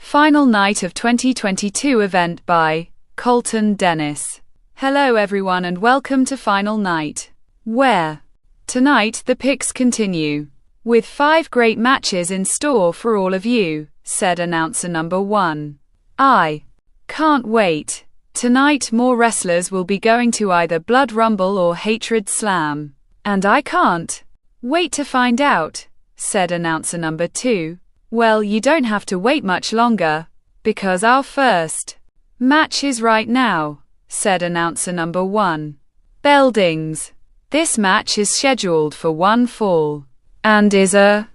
Final night of 2022 event by Colton Dennis. Hello everyone and welcome to Final Night, where tonight the picks continue, with 5 great matches in store for all of you, said announcer number 1. I can't wait. Tonight more wrestlers will be going to either Blood Rumble or Hatred Slam. And I can't wait to find out, said announcer number 2. Well, you don't have to wait much longer, because our first match is right now, said announcer number 1. Beldings. This match is scheduled for 1 fall, and is a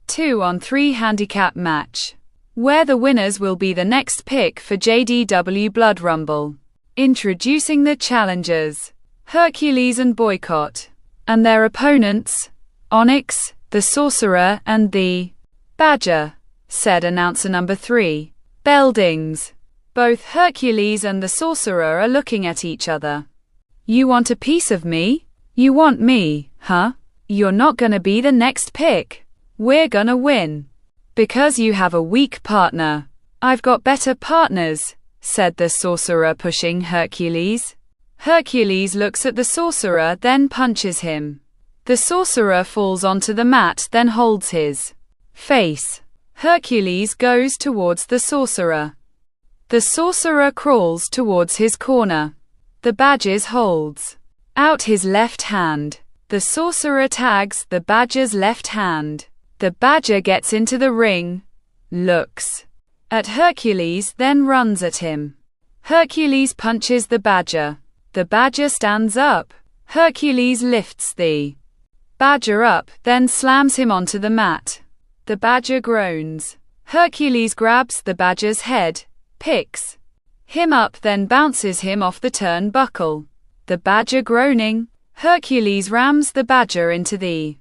2-on-3 handicap match, where the winners will be the next pick for JDW Blood Rumble. Introducing the challengers, Hercules and Boycott, and their opponents, Onyx, the Sorcerer and the Badger, said announcer number 3. Beldings. Both Hercules and the Sorcerer are looking at each other. You want a piece of me? You want me, huh? You're not gonna be the next pick. We're gonna win. Because you have a weak partner. I've got better partners, said the Sorcerer, pushing Hercules. Hercules looks at the Sorcerer, then punches him. The Sorcerer falls onto the mat, then holds his face. Hercules goes towards the Sorcerer. The Sorcerer crawls towards his corner. The Badger holds out his left hand. The Sorcerer tags the Badger's left hand. The Badger gets into the ring, looks at Hercules, then runs at him. Hercules punches the Badger. The Badger stands up. Hercules lifts the Badger up, then slams him onto the mat. The Badger groans. Hercules grabs the Badger's head, picks him up, then bounces him off the turnbuckle. The Badger groaning. Hercules rams the Badger into the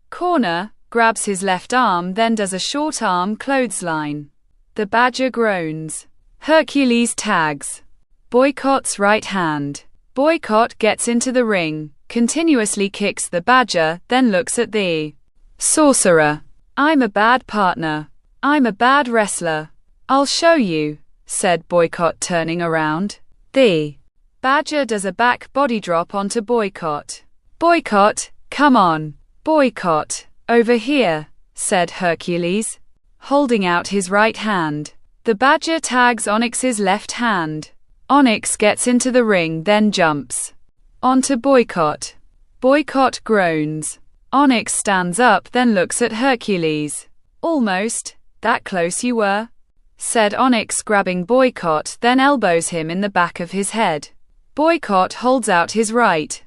corner, grabs his left arm, then does a short arm clothesline. The Badger groans. Hercules tags Boycott's right hand. Boycott gets into the ring, continuously kicks the Badger, then looks at the Sorcerer. I'm a bad partner. I'm a bad wrestler. I'll show you, said Boycott, turning around. The Badger does a back body drop onto Boycott. Boycott, come on. Boycott, over here, said Hercules, holding out his right hand. The Badger tags Onyx's left hand. Onyx gets into the ring, then jumps onto Boycott. Boycott groans. Onyx stands up, then looks at Hercules. Almost that close you were, said Onyx, grabbing Boycott, then elbows him in the back of his head. Boycott holds out his right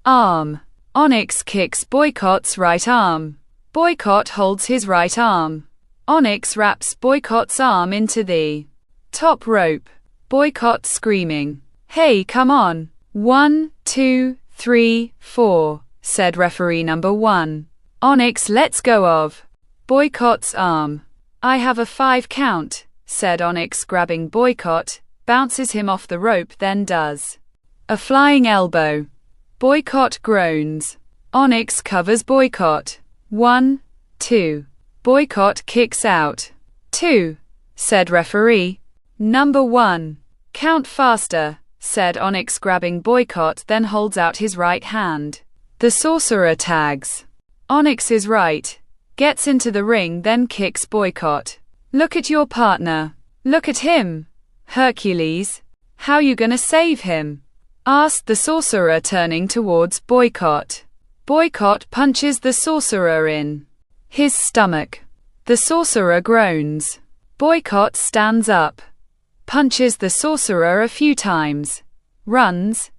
arm. Onyx kicks Boycott's right arm. Boycott holds his right arm. Onyx wraps Boycott's arm into the top rope. Boycott screaming, "Hey, come on. 1, 2, 3, 4, said referee number 1. Onyx lets go of Boycott's arm. I have a 5 count, said Onyx, grabbing Boycott, bounces him off the rope, then does a flying elbow. Boycott groans. Onyx covers Boycott. 1, 2. Boycott kicks out. 2, said referee number 1. Count faster, said Onyx, grabbing Boycott, then holds out his right hand. The Sorcerer tags Onyx's right, gets into the ring, then kicks Boycott. Look at your partner. Look at him. Hercules. How you gonna save him? Asked the Sorcerer, turning towards Boycott. Boycott punches the Sorcerer in his stomach. The Sorcerer groans. Boycott stands up, punches the Sorcerer a few times, runs,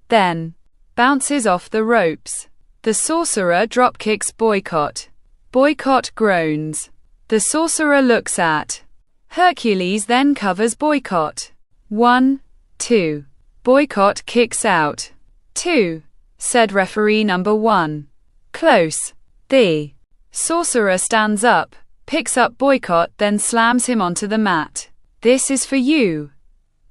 then bounces off the ropes. The Sorcerer dropkicks Boycott. Boycott groans. The Sorcerer looks at Hercules, then covers Boycott. 1, 2. Boycott kicks out. 2, said referee number 1. Close. The Sorcerer stands up, picks up Boycott, then slams him onto the mat. This is for you,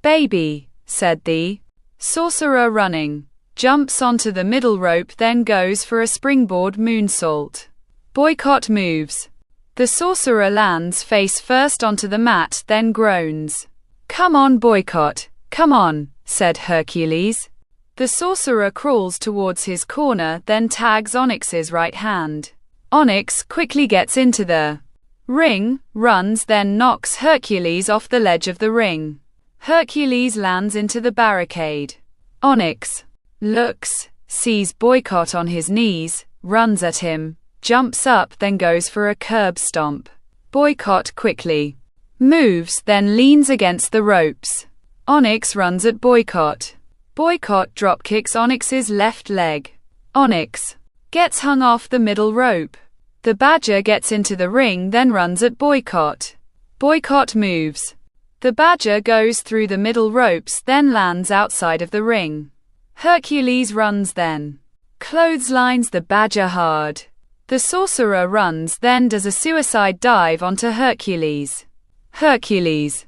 baby, said the Sorcerer, running. Jumps onto the middle rope, then goes for a springboard moonsault. Boycott moves. The sorcerer lands face first onto the mat, then groans. "Come on, Boycott, come on," said Hercules. The sorcerer crawls towards his corner, then tags Onyx's right hand. Onyx quickly gets into the ring, runs, then knocks Hercules off the ledge of the ring. Hercules lands into the barricade. Onyx looks, sees Boycott on his knees, runs at him, jumps up, then goes for a curb stomp. Boycott quickly moves, then leans against the ropes. Onyx runs at Boycott. Boycott dropkicks Onyx's left leg. Onyx gets hung off the middle rope. The badger gets into the ring, then runs at Boycott. Boycott moves. The badger goes through the middle ropes, then lands outside of the ring. Hercules runs, then clotheslines the badger hard. The sorcerer runs, then does a suicide dive onto Hercules. Hercules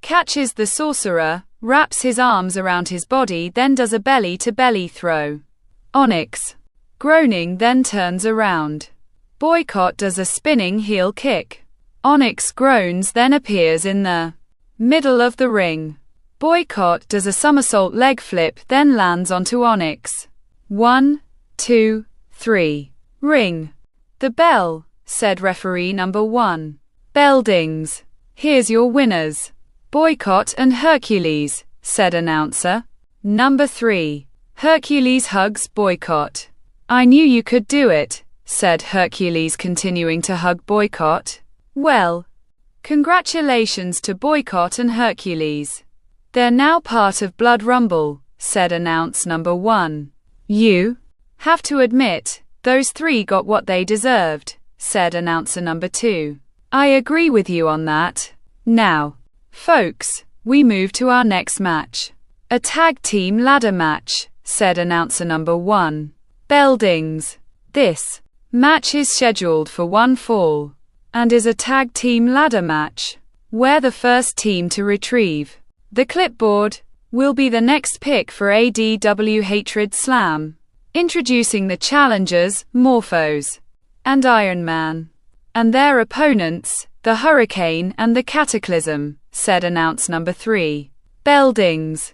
catches the sorcerer, wraps his arms around his body, then does a belly-to-belly throw. Onyx groaning, then turns around. Boycott does a spinning heel kick. Onyx groans, then appears in the middle of the ring. Boycott does a somersault leg flip, then lands onto Onyx. 1, 2, 3. Ring the bell, said referee number 1. Bell dings. Here's your winners, Boycott and Hercules, said announcer number 3. Hercules hugs Boycott. I knew you could do it, said Hercules, continuing to hug Boycott. Well, congratulations to Boycott and Hercules. They're now part of Blood Rumble, said announcer number 1. You have to admit, those three got what they deserved, said announcer number 2. I agree with you on that. Now, folks, we move to our next match. A tag team ladder match, said announcer number 1. Bell dings. This match is scheduled for one fall, and is a tag team ladder match, where the first team to retrieve the clipboard will be the next pick for ADW Hatred Slam. Introducing the challengers, Morphos and Iron Man, and their opponents, the Hurricane and the Cataclysm, said announcer number 3. Bell dings.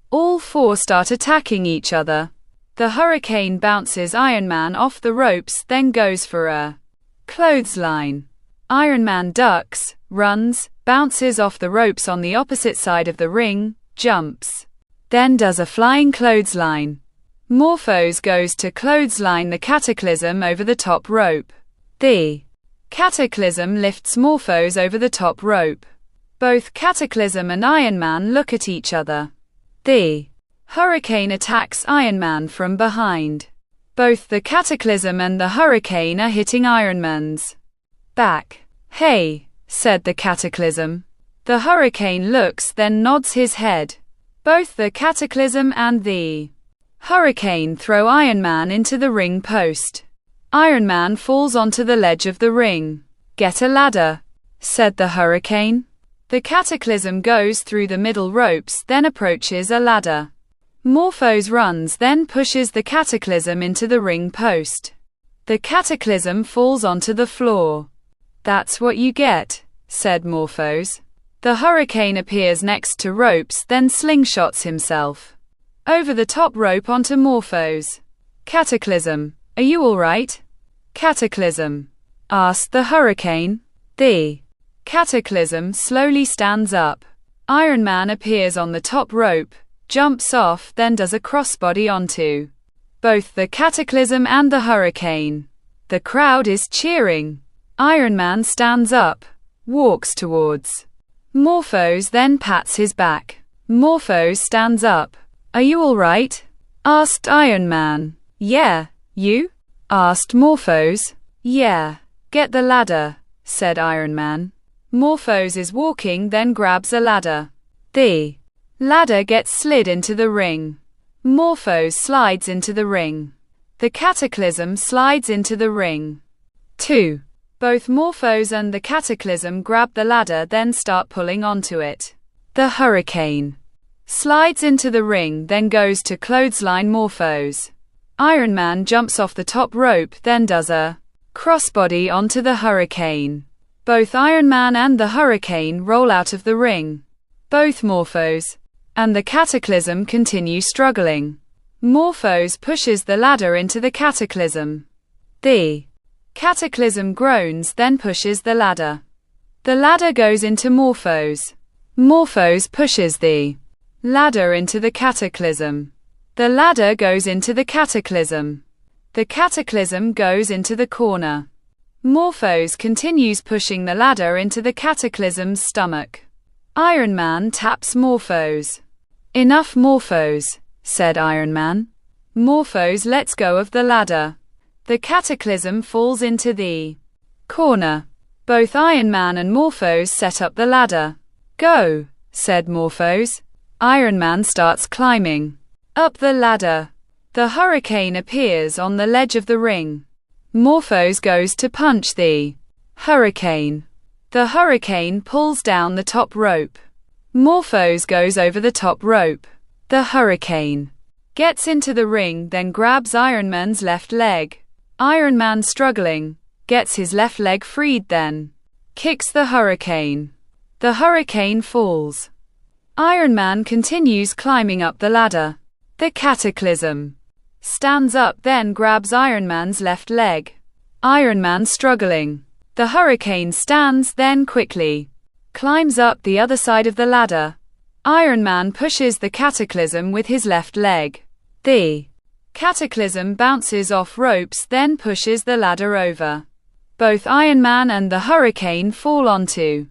All four start attacking each other. The Hurricane bounces Iron Man off the ropes, then goes for a clothesline. Iron Man ducks, runs, bounces off the ropes on the opposite side of the ring, jumps, then does a flying clothesline. Morphos goes to clothesline the Cataclysm over the top rope. The Cataclysm lifts Morphos over the top rope. Both Cataclysm and Iron Man look at each other. The Hurricane attacks Iron Man from behind. Both the Cataclysm and the Hurricane are hitting Iron Man's back. Hey, said the Cataclysm. The Hurricane looks, then nods his head. Both the Cataclysm and the Hurricane throw Iron Man into the ring post. Iron Man falls onto the ledge of the ring. Get a ladder, said the Hurricane. The Cataclysm goes through the middle ropes, then approaches a ladder. Morphos runs, then pushes the Cataclysm into the ring post. The Cataclysm falls onto the floor. That's what you get, said Morphos. The Hurricane appears next to ropes, then slingshots himself over the top rope onto Morphos. Cataclysm, are you alright? Cataclysm asked the Hurricane. The Cataclysm slowly stands up. Iron Man appears on the top rope, jumps off, then does a crossbody onto both the Cataclysm and the Hurricane. The crowd is cheering. Iron Man stands up, walks towards Morphos, then pats his back. Morphos stands up. Are you alright? Asked Iron Man. Yeah, you? Asked Morphos. Yeah. Get the ladder, said Iron Man. Morphos is walking, then grabs a ladder. The ladder gets slid into the ring. Morphos slides into the ring. The Cataclysm slides into the ring. 2. Both Morphos and the Cataclysm grab the ladder, then start pulling onto it. The Hurricane slides into the ring, then goes to clothesline Morphos. Iron Man jumps off the top rope, then does a crossbody onto the Hurricane. Both Iron Man and the Hurricane roll out of the ring. Both Morphos and the Cataclysm continue struggling. Morphos pushes the ladder into the Cataclysm. The Cataclysm groans, then pushes the ladder. The ladder goes into Morphos. Morphos pushes the ladder into the Cataclysm. The ladder goes into the Cataclysm. The Cataclysm goes into the corner. Morphos continues pushing the ladder into the Cataclysm's stomach. Iron Man taps Morphos. "Enough, Morphos," said Iron Man. Morphos lets go of the ladder. The Cataclysm falls into the corner. Both Iron Man and Morphos set up the ladder. "Go," said Morphos. Iron Man starts climbing up the ladder. The Hurricane appears on the ledge of the ring. Morphos goes to punch the Hurricane. The Hurricane pulls down the top rope. Morphos goes over the top rope. The Hurricane gets into the ring, then grabs Iron Man's left leg. Iron Man, struggling, gets his left leg freed, then kicks the Hurricane. The Hurricane falls. Iron Man continues climbing up the ladder. The Cataclysm stands up, then grabs Iron Man's left leg. Iron Man, struggling. The Hurricane stands, then quickly climbs up the other side of the ladder. Iron Man pushes the Cataclysm with his left leg. The Cataclysm bounces off ropes, then pushes the ladder over. Both Iron Man and the Hurricane fall onto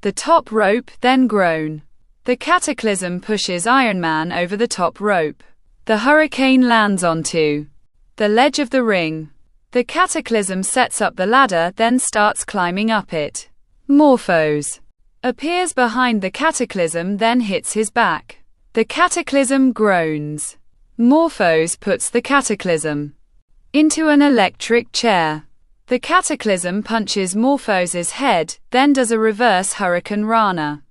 the top rope, then groan. The Cataclysm pushes Iron Man over the top rope. The Hurricane lands onto the ledge of the ring. The Cataclysm sets up the ladder, then starts climbing up it. Morphos appears behind the Cataclysm, then hits his back. The Cataclysm groans. Morphos puts the Cataclysm into an electric chair. The Cataclysm punches Morphos's head, then does a reverse Hurricane Rana.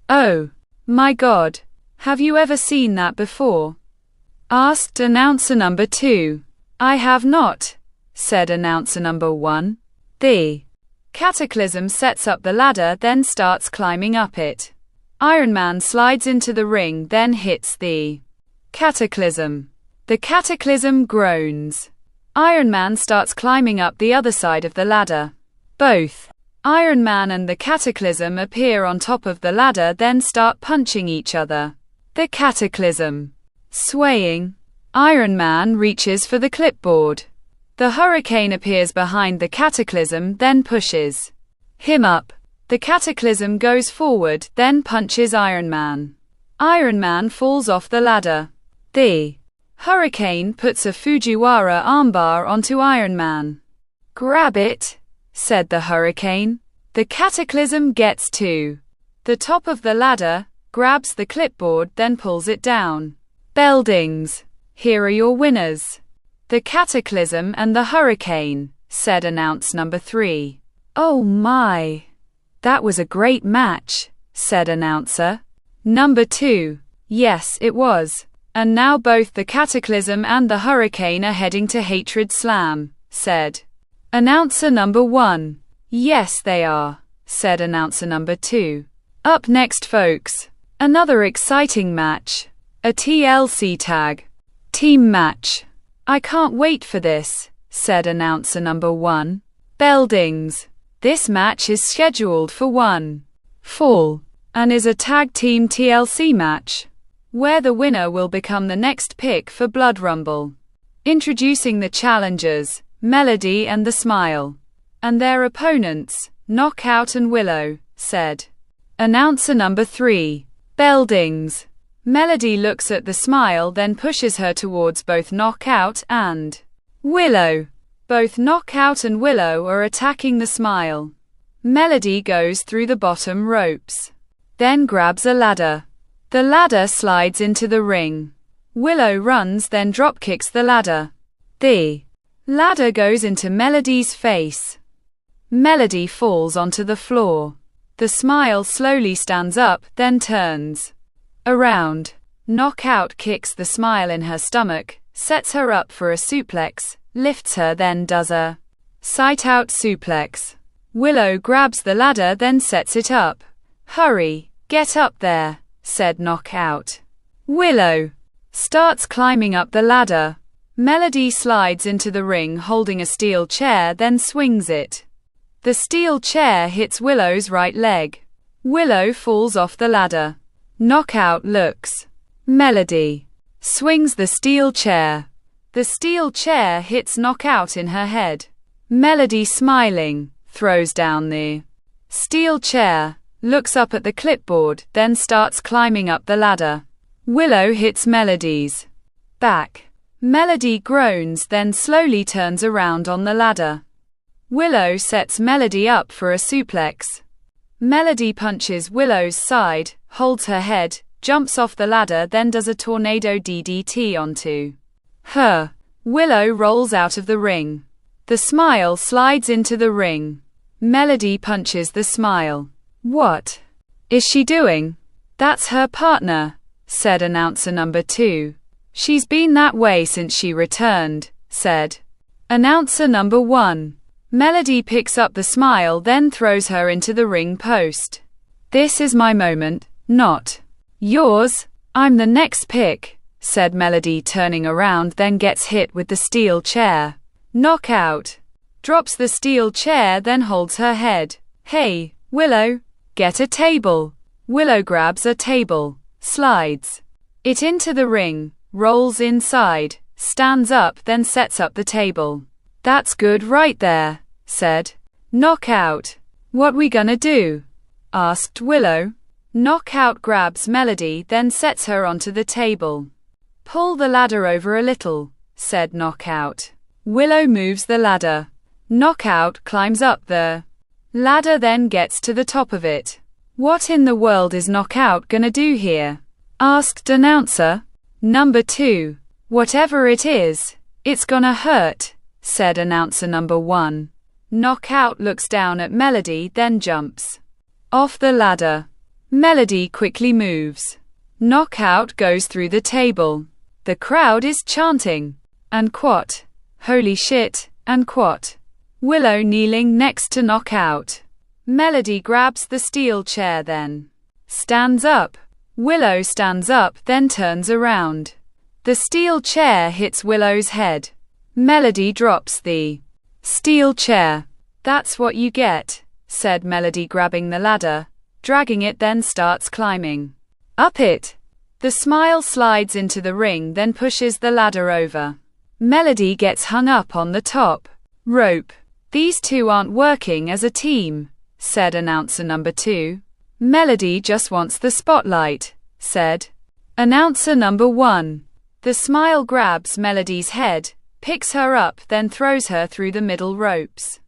"Oh my God, have you ever seen that before?" asked announcer number 2. "I have not," said announcer number 1. The Cataclysm sets up the ladder, then starts climbing up it. Iron Man slides into the ring, then hits the Cataclysm. The Cataclysm groans. Iron Man starts climbing up the other side of the ladder. Both Iron Man and the Cataclysm appear on top of the ladder, then start punching each other. The Cataclysm swaying. Iron Man reaches for the clipboard. The Hurricane appears behind the Cataclysm, then pushes him up. The Cataclysm goes forward, then punches Iron Man. Iron Man falls off the ladder. The Hurricane puts a Fujiwara armbar onto Iron Man. "Grab it," said the Hurricane. The Cataclysm gets to the top of the ladder, grabs the clipboard, then pulls it down. "Beldings, here are your winners, the Cataclysm and the Hurricane," said announce number 3. "Oh my, that was a great match," said announcer number 2. "Yes, it was. And now both the Cataclysm and the Hurricane are heading to Hatred Slam," said announcer number 1. "Yes, they are," said announcer number 2. "Up next, folks, another exciting match. A TLC tag team match. I can't wait for this," said announcer number 1. "Beldings, this match is scheduled for 1 fall and is a tag team TLC match, where the winner will become the next pick for Blood Rumble. Introducing the challengers, Melody and the Smile, and their opponents, Knockout and Willow," said announcer number 3. "Beldings, Melody looks at the Smile, then pushes her towards both Knockout and Willow. Both Knockout and Willow are attacking the Smile. Melody goes through the bottom ropes, then grabs a ladder. The ladder slides into the ring. Willow runs, then dropkicks the ladder. The ladder goes into Melody's face. Melody falls onto the floor. The Smile slowly stands up, then turns around. Knockout kicks the Smile in her stomach, sets her up for a suplex, lifts her, then does a sight-out suplex. Willow grabs the ladder then sets it up. Hurry, get up there, said Knockout. Willow starts climbing up the ladder. Melody slides into the ring holding a steel chair then swings it. The steel chair hits Willow's right leg. Willow falls off the ladder. Knockout looks. Melody swings the steel chair. The steel chair hits Knockout in her head. Melody, smiling, throws down the steel chair, looks up at the clipboard, then starts climbing up the ladder. Willow hits Melody's back. Melody groans then slowly turns around on the ladder. Willow sets Melody up for a suplex. Melody punches Willow's side, holds her head, jumps off the ladder then does a tornado DDT onto her. Willow rolls out of the ring. The Smile slides into the ring. Melody punches the Smile. What is she doing? That's her partner, said announcer number 2. She's been that way since she returned, said announcer number 1. Melody picks up the Smile then throws her into the ring post. This is my moment, not yours. I'm the next pick, said Melody turning around then gets hit with the steel chair. Knockout drops the steel chair then holds her head. Hey, Willow, get a table. Willow grabs a table, slides it into the ring, rolls inside, stands up then sets up the table. That's good right there, said Knockout. What we gonna do? Asked Willow. Knockout grabs Melody then sets her onto the table. Pull the ladder over a little, said Knockout. Willow moves the ladder. Knockout climbs up the ladder then gets to the top of it. What in the world is Knockout gonna do here? Asked announcer number 2. Whatever it is, it's gonna hurt, said announcer number 1. Knockout looks down at Melody then jumps off the ladder. Melody quickly moves. Knockout goes through the table. The crowd is chanting. And quat. Holy shit, and quat. Willow kneeling next to Knockout. Melody grabs the steel chair then stands up. Willow stands up then turns around. The steel chair hits Willow's head. Melody drops the steel chair. That's what you get, said Melody grabbing the ladder, dragging it then starts climbing up it. The Smile slides into the ring then pushes the ladder over. Melody gets hung up on the top rope. These two aren't working as a team, said announcer number 2. Melody just wants the spotlight, said announcer number 1. The Smile grabs Melody's head, picks her up then throws her through the middle ropes.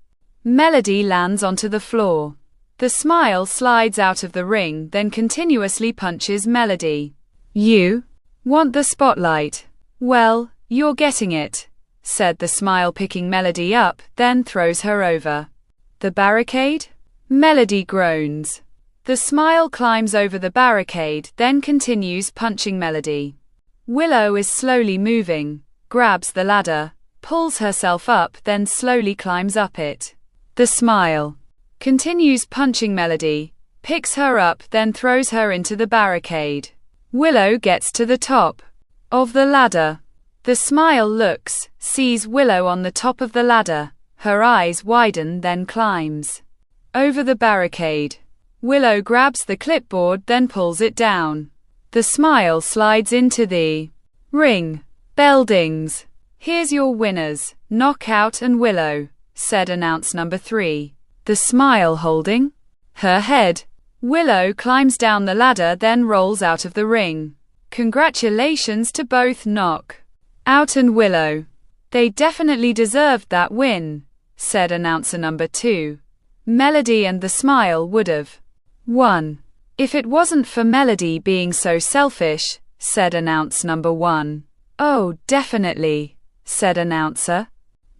Melody lands onto the floor. The Smile slides out of the ring then continuously punches Melody. You want the spotlight? Well, you're getting it, said the Smile picking Melody up then throws her over the barricade. Melody groans. The Smile climbs over the barricade then continues punching Melody. Willow is slowly moving, grabs the ladder, pulls herself up then slowly climbs up it. The Smile continues punching Melody, picks her up then throws her into the barricade. Willow gets to the top of the ladder. The Smile looks, sees Willow on the top of the ladder, her eyes widen then climbs over the barricade. Willow grabs the clipboard then pulls it down. The Smile slides into the ring. Bell dings. Here's your winners, Knockout and Willow, said announce number 3. The Smile holding her head. Willow climbs down the ladder then rolls out of the ring. Congratulations to both Knockout and Willow. They definitely deserved that win, said announcer number 2. Melody and the Smile would have won if it wasn't for Melody being so selfish, said announce number 1. Oh, definitely, said announcer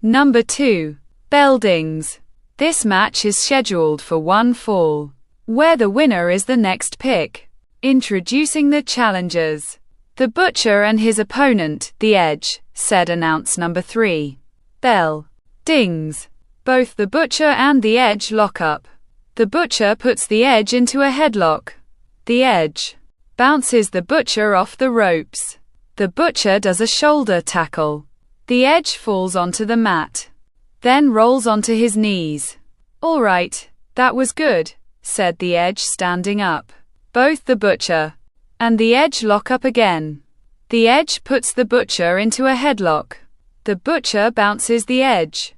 number 2. Bell dings. This match is scheduled for one fall, where the winner is the next pick. Introducing the challengers. The Butcher and his opponent, The Edge, said announce number 3. Bell dings. Both the butcher and the edge lock up. The butcher puts the edge into a headlock. The edge bounces the butcher off the ropes. The butcher does a shoulder tackle. The edge falls onto the mat, then rolls onto his knees. "All right, that was good," said the edge, standing up. Both the butcher and the edge lock up again. The edge puts the butcher into a headlock. The butcher bounces the edge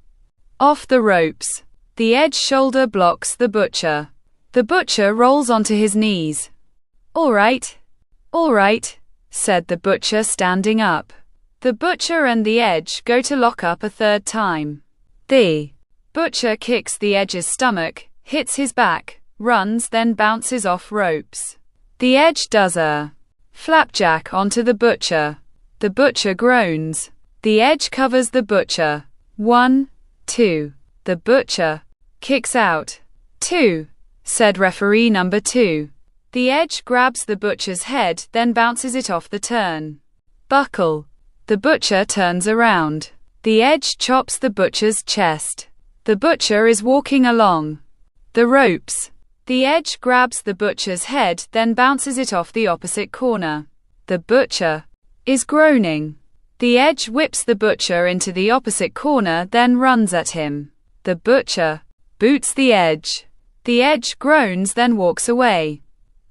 off the ropes. The edge shoulder blocks the butcher. The butcher rolls onto his knees. All right, said the butcher, standing up. The butcher and the edge go to lock up a third time. The butcher kicks the edge's stomach, hits his back, runs, then bounces off ropes. The edge does a flapjack onto the butcher. The butcher groans. The edge covers the butcher. 1, 2. The butcher kicks out. 2, said referee number 2. The edge grabs the butcher's head, then bounces it off the turnbuckle. The butcher turns around. The edge chops the butcher's chest. The butcher is walking along the ropes. The edge grabs the butcher's head, then bounces it off the opposite corner. The butcher is groaning. The edge whips the butcher into the opposite corner, then runs at him. The butcher boots the edge. The edge groans, then walks away.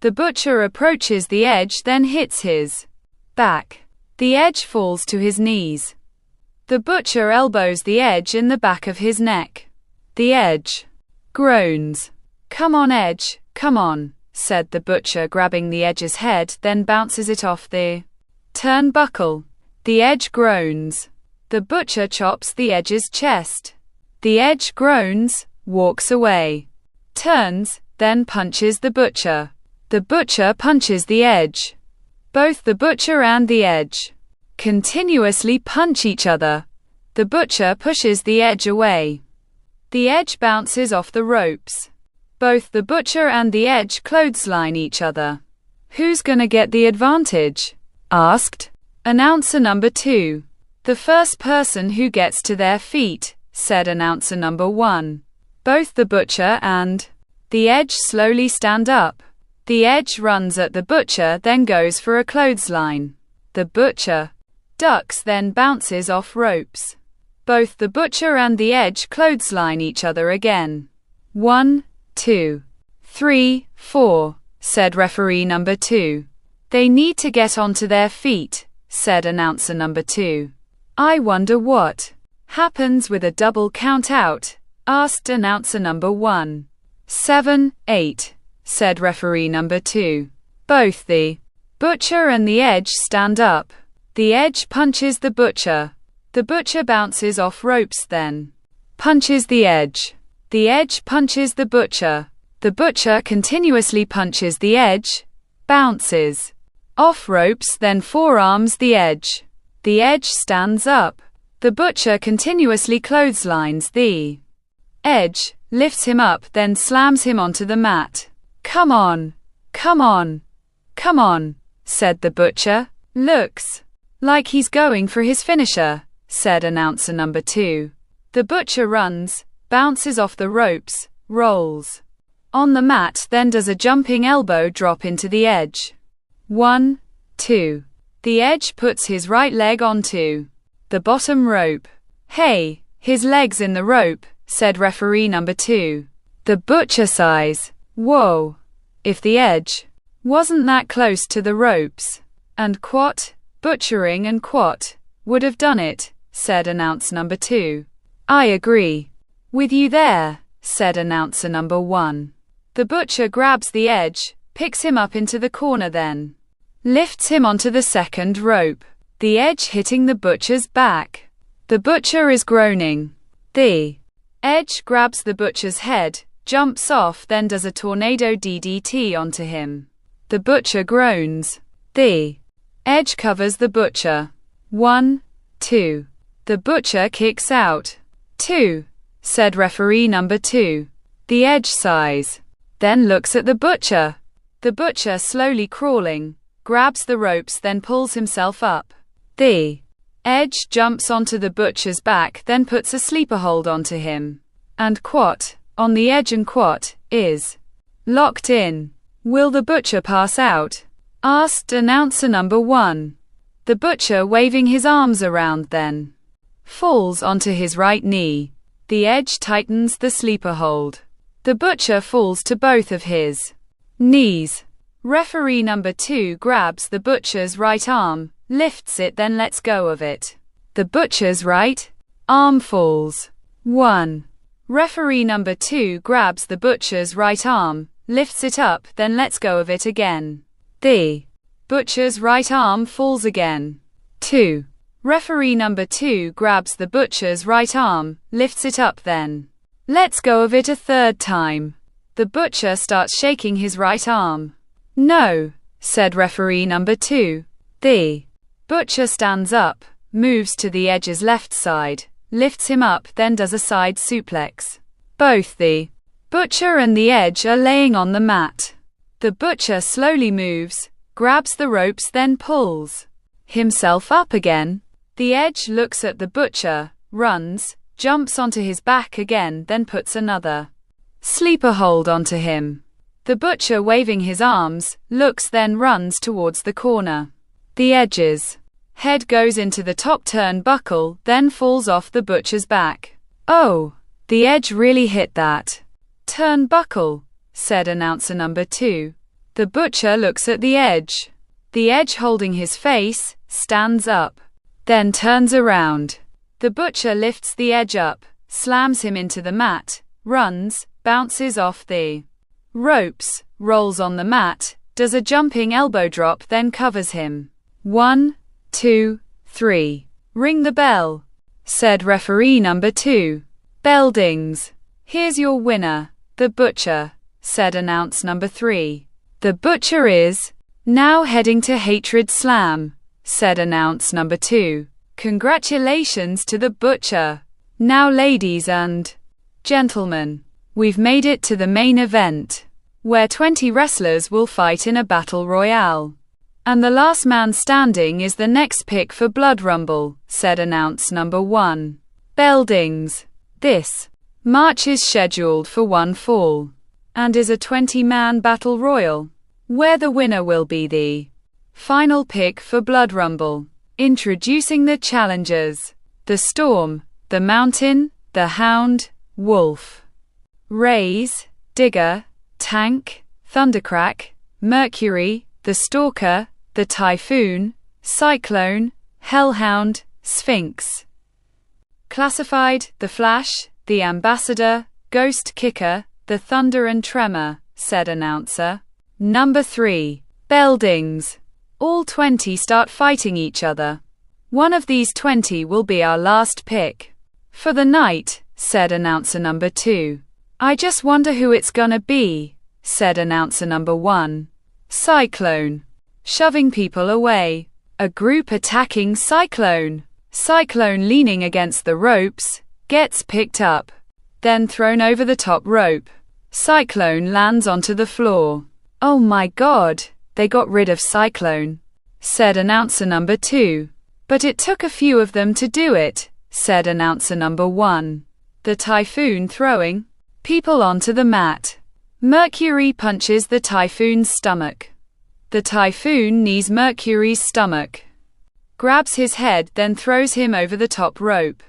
The butcher approaches the edge, then hits his back. The edge falls to his knees. The butcher elbows the edge in the back of his neck. The edge groans. "Come on, edge, come on," said the butcher, grabbing the edge's head, then bounces it off the turnbuckle. The edge groans. The butcher chops the edge's chest. The edge groans, walks away, turns, then punches the butcher. The butcher punches the edge. Both the butcher and the edge continuously punch each other. The butcher pushes the edge away. The edge bounces off the ropes. Both the butcher and the edge clothesline each other. "Who's gonna get the advantage?" asked announcer number 2. "The first person who gets to their feet," said announcer number 1. Both the butcher and the edge slowly stand up. The edge runs at the butcher, then goes for a clothesline. The butcher ducks, then bounces off ropes. Both the butcher and the edge clothesline each other again. 1, 2, 3, 4, said referee number 2. "They need to get onto their feet," said announcer number 2. "I wonder what happens with a double count out?" asked announcer number 1. 7, 8. said referee number 2. Both the butcher and the edge stand up. The edge punches the butcher. The butcher bounces off ropes, then punches the edge. The edge punches the butcher. The butcher continuously punches the edge, bounces off ropes, then forearms the edge. The edge stands up. The butcher continuously clotheslines the edge, lifts him up, then slams him onto the mat. "Come on, come on, come on," said the butcher. "Looks like he's going for his finisher," said announcer number 2. The butcher runs, bounces off the ropes, rolls on the mat, then does a jumping elbow drop into the edge. 1, 2. The edge puts his right leg onto the bottom rope. "Hey, his leg's in the rope," said referee number 2. The butcher sighs. "Whoa. If the edge wasn't that close to the ropes, and butchering and would have done it," said announcer number 2. "I agree with you there," said announcer number 1. The butcher grabs the edge, picks him up into the corner, then lifts him onto the second rope. The edge hitting the butcher's back. The butcher is groaning. The edge grabs the butcher's head, jumps off, then does a tornado DDT onto him. The butcher groans. The edge covers the butcher. 1, 2. The butcher kicks out. 2, said referee number 2. The edge sighs, then looks at the butcher. The butcher, slowly crawling, grabs the ropes, then pulls himself up. The edge jumps onto the butcher's back, then puts a sleeper hold onto him. and quat, on the edge, and quat is locked in. Will the butcher pass out? Asked announcer number 1. The butcher, waving his arms around, then falls onto his right knee. The edge tightens the sleeper hold. The butcher falls to both of his knees. Referee number 2 grabs the butcher's right arm, lifts it, then lets go of it. The butcher's right arm falls. 1. Referee number 2 grabs the butcher's right arm, lifts it up, then lets go of it again. The butcher's right arm falls again. 2. Referee number 2 grabs the butcher's right arm, lifts it up, then lets go of it a third time. The butcher starts shaking his right arm. No, said referee number 2. The butcher stands up, moves to the edge's left side, lifts him up, then does a side suplex. Both the butcher and the edge are laying on the mat. The butcher slowly moves, grabs the ropes, then pulls himself up again. The edge looks at the butcher, runs, jumps onto his back again, then puts another sleeper hold onto him. The butcher, waving his arms, looks, then runs towards the corner. The edge's head goes into the top turnbuckle, then falls off the butcher's back. Oh, the edge really hit that turnbuckle, said announcer number 2. The butcher looks at the edge. The edge, holding his face, stands up, then turns around. The butcher lifts the edge up, slams him into the mat, runs, bounces off the ropes, rolls on the mat, does a jumping elbow drop, then covers him. 1, 2, 3. Ring the bell, said referee number 2. Bell dings. Here's your winner, the butcher, said announce number 3. The butcher is now heading to Hatred Slam, said announce number 2. Congratulations to the butcher. Now, ladies and gentlemen, we've made it to the main event, where 20 wrestlers will fight in a battle royale. And the last man standing is the next pick for Blood Rumble, said announce number 1. Bell dings. This match is scheduled for one fall, and is a 20-man battle royal, where the winner will be the final pick for Blood Rumble. Introducing the challengers: the Storm, the Mountain, the Hound, Wolf, Raise, Digger, Tank, Thundercrack, Mercury, the Stalker, the Typhoon, Cyclone, Hellhound, Sphinx. Classified: the Flash, the Ambassador, Ghost Kicker, the Thunder and Tremor, said announcer number 3. Bell dings. All 20 start fighting each other. One of these 20 will be our last pick for the night, said announcer number 2. I just wonder who it's gonna be, said announcer number 1. Cyclone. Shoving people away. A group attacking Cyclone. Cyclone, leaning against the ropes, gets picked up, then thrown over the top rope. Cyclone lands onto the floor. Oh my God, they got rid of Cyclone, said announcer number 2. But it took a few of them to do it, said announcer number 1. The Typhoon, throwing people onto the mat. Mercury punches the Typhoon's stomach. The Typhoon knees Mercury's stomach, grabs his head, then throws him over the top rope.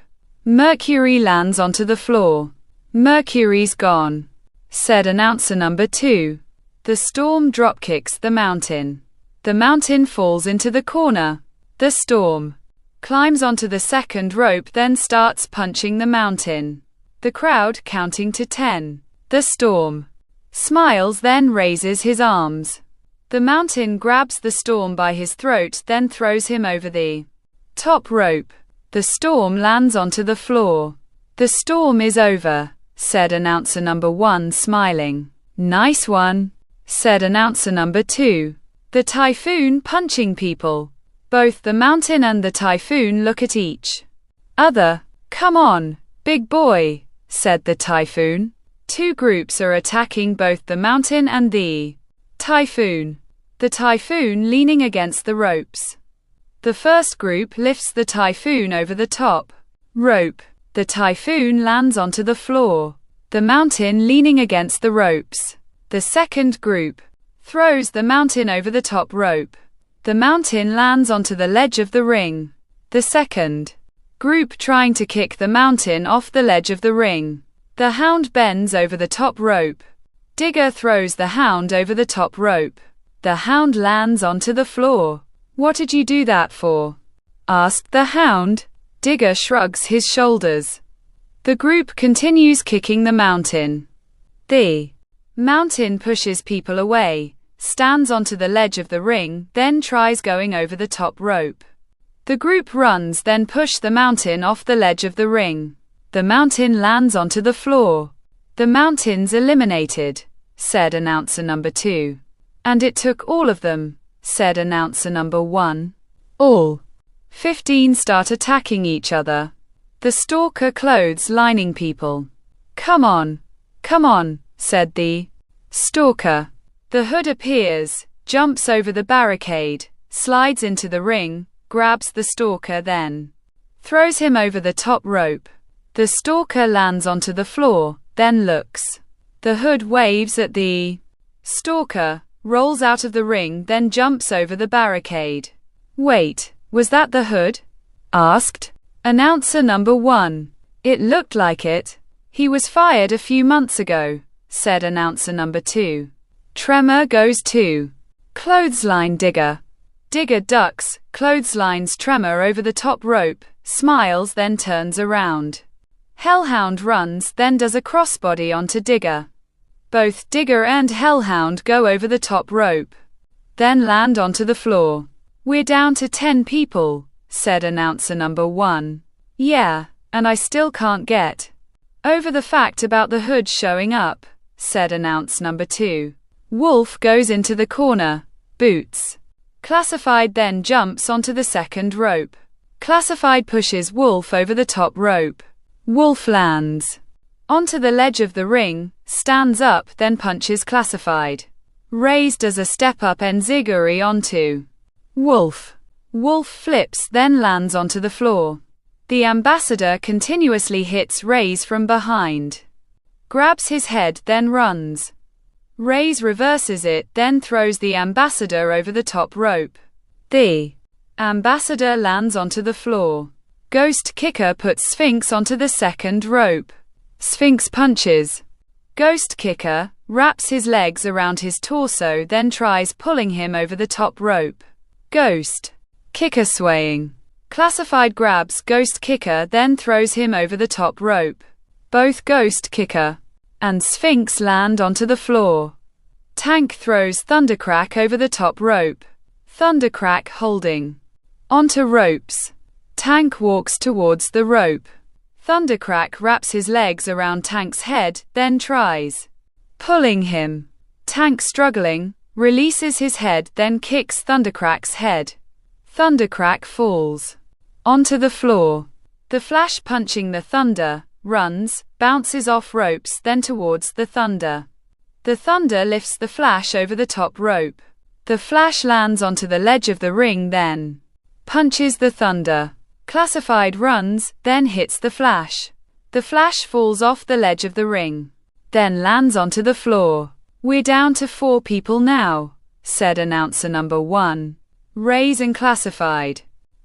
Mercury lands onto the floor. Mercury's gone, said announcer number 2. The Storm dropkicks the Mountain. The Mountain falls into the corner. The Storm climbs onto the second rope, then starts punching the Mountain. The crowd counting to 10. The Storm smiles, then raises his arms. The Mountain grabs the Storm by his throat, then throws him over the top rope. The Storm lands onto the floor. The Storm is over, said announcer number 1, smiling. Nice one, said announcer number 2. The Typhoon punching people. Both the Mountain and the Typhoon look at each other. Come on, big boy, said the Typhoon. Two groups are attacking both the Mountain and the Typhoon. The Typhoon leaning against the ropes. The first group lifts the Typhoon over the top rope. The Typhoon lands onto the floor. the mountain leaning against the ropes. The second group throws the mountain over the top rope. The mountain lands onto the ledge of the ring. The second group trying to kick the mountain off the ledge of the ring. The hound bends over the top rope. Digger throws the hound over the top rope. The hound lands onto the floor. What did you do that for? Asked the hound. Digger shrugs his shoulders. The group continues kicking the mountain. The mountain pushes people away, stands onto the ledge of the ring, then tries going over the top rope. The group runs, then push the mountain off the ledge of the ring. The mountain lands onto the floor. The mountain's eliminated, said announcer number 2. And it took all of them, said announcer number 1. All 15 start attacking each other. The stalker clothes-lining people. Come on, said the stalker. The hood appears, jumps over the barricade, slides into the ring, grabs the stalker, then throws him over the top rope. The stalker lands onto the floor, then looks. The hood waves at the stalker, rolls out of the ring, then jumps over the barricade. Wait, was that the hood? Asked announcer number 1. It looked like it. He was fired a few months ago, said announcer number 2. Tremor goes to clothesline Digger. Digger ducks, clotheslines Tremor over the top rope, smiles, then turns around. Hellhound runs, then does a crossbody onto Digger. Both Digger and Hellhound go over the top rope, then land onto the floor. We're down to 10 people, said announcer number 1. Yeah, and I still can't get over the fact about the hood showing up, said announcer number 2. Wolf goes into the corner. Boots. Classified then jumps onto the second rope. Classified pushes Wolf over the top rope. Wolf lands onto the ledge of the ring, stands up, then punches Classified. Raise does a step-up enziguri onto Wolf. Wolf flips, then lands onto the floor. The ambassador continuously hits Raise from behind. Grabs his head, then runs. Raise reverses it, then throws the ambassador over the top rope. The ambassador lands onto the floor. Ghost Kicker puts Sphinx onto the second rope. Sphinx punches. Ghost Kicker wraps his legs around his torso, then tries pulling him over the top rope. Ghost Kicker swaying. Classified grabs Ghost Kicker, then throws him over the top rope. Both Ghost Kicker and Sphinx land onto the floor. Tank throws Thundercrack over the top rope. Thundercrack holding onto ropes. Tank walks towards the rope. Thundercrack wraps his legs around Tank's head, then tries pulling him. Tank struggling, releases his head, then kicks Thundercrack's head. Thundercrack falls onto the floor. The Flash punching the Thunder runs, bounces off ropes, then towards the Thunder. The Thunder lifts the Flash over the top rope. The Flash lands onto the ledge of the ring, then punches the Thunder. Classified runs, then hits the Flash. The Flash falls off the ledge of the ring, then lands onto the floor. We're down to 4 people now, said announcer number 1. Raise and Classified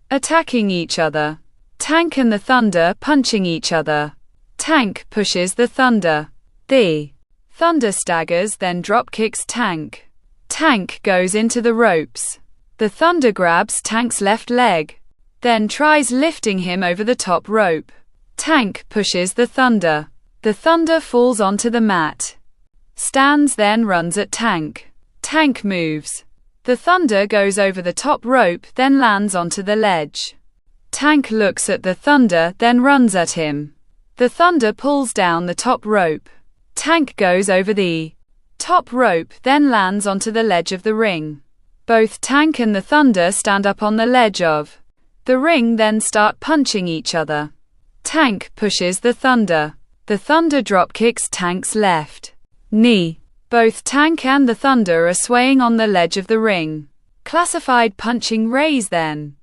attacking each other. Tank and the Thunder punching each other. Tank pushes the Thunder. The Thunder staggers, then drop kicks Tank. Tank goes into the ropes. The Thunder grabs Tank's left leg, then tries lifting him over the top rope. Tank pushes the Thunder. The Thunder falls onto the mat. Stands, then runs at Tank. Tank moves. The Thunder goes over the top rope, then lands onto the ledge. Tank looks at the Thunder, then runs at him. The Thunder pulls down the top rope. Tank goes over the top rope, then lands onto the ledge of the ring. Both Tank and the Thunder stand up on the ledge of the ring, then start punching each other. Tank pushes the Thunder. The Thunder drop kicks Tank's left knee. Both Tank and the Thunder are swaying on the ledge of the ring. Classified punching Raise, then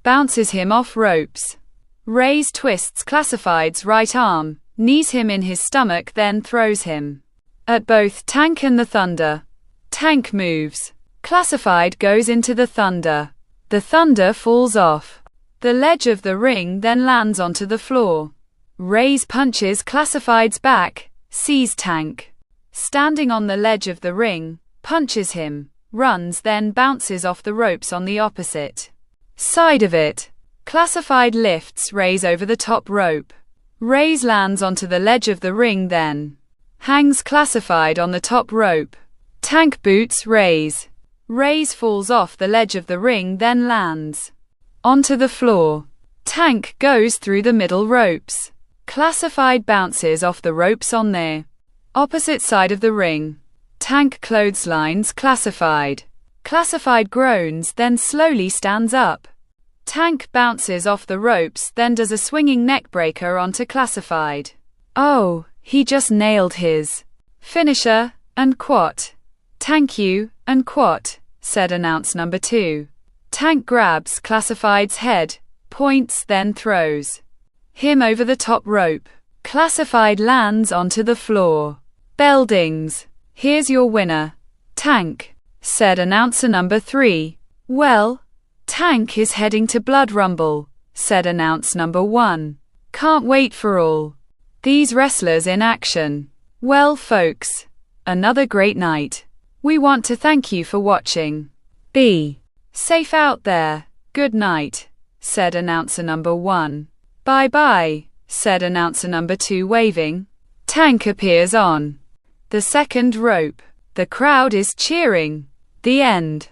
bounces him off ropes. Raise twists Classified's right arm, knees him in his stomach, then throws him at both Tank and the Thunder. Tank moves. Classified goes into the Thunder. The Thunder falls off the ledge of the ring, then lands onto the floor. Ray's punches Classified's back, sees Tank standing on the ledge of the ring, punches him, runs, then bounces off the ropes on the opposite side of it. Classified lifts Ray's over the top rope. Ray's lands onto the ledge of the ring, then hangs Classified on the top rope. Tank boots Ray's. Ray's falls off the ledge of the ring, then lands onto the floor. Tank goes through the middle ropes. Classified bounces off the ropes on the opposite side of the ring. Tank clotheslines Classified. Classified groans, then slowly stands up. Tank bounces off the ropes, then does a swinging neckbreaker onto Classified. Oh, he just nailed his finisher, and quat. "Thank you, and quat," said announce number 2. Tank grabs Classified's head, points, then throws him over the top rope. Classified lands onto the floor. Bell dings. "Here's your winner, Tank," said announcer number 3. "Well, Tank is heading to Blood Rumble," said announce number 1. "Can't wait for all these wrestlers in action." Well, folks, another great night. We want to thank you for watching. Be safe out there. Good night, said announcer number 1. Bye bye, said announcer number 2, waving. Tank appears on the second rope. The crowd is cheering. The end.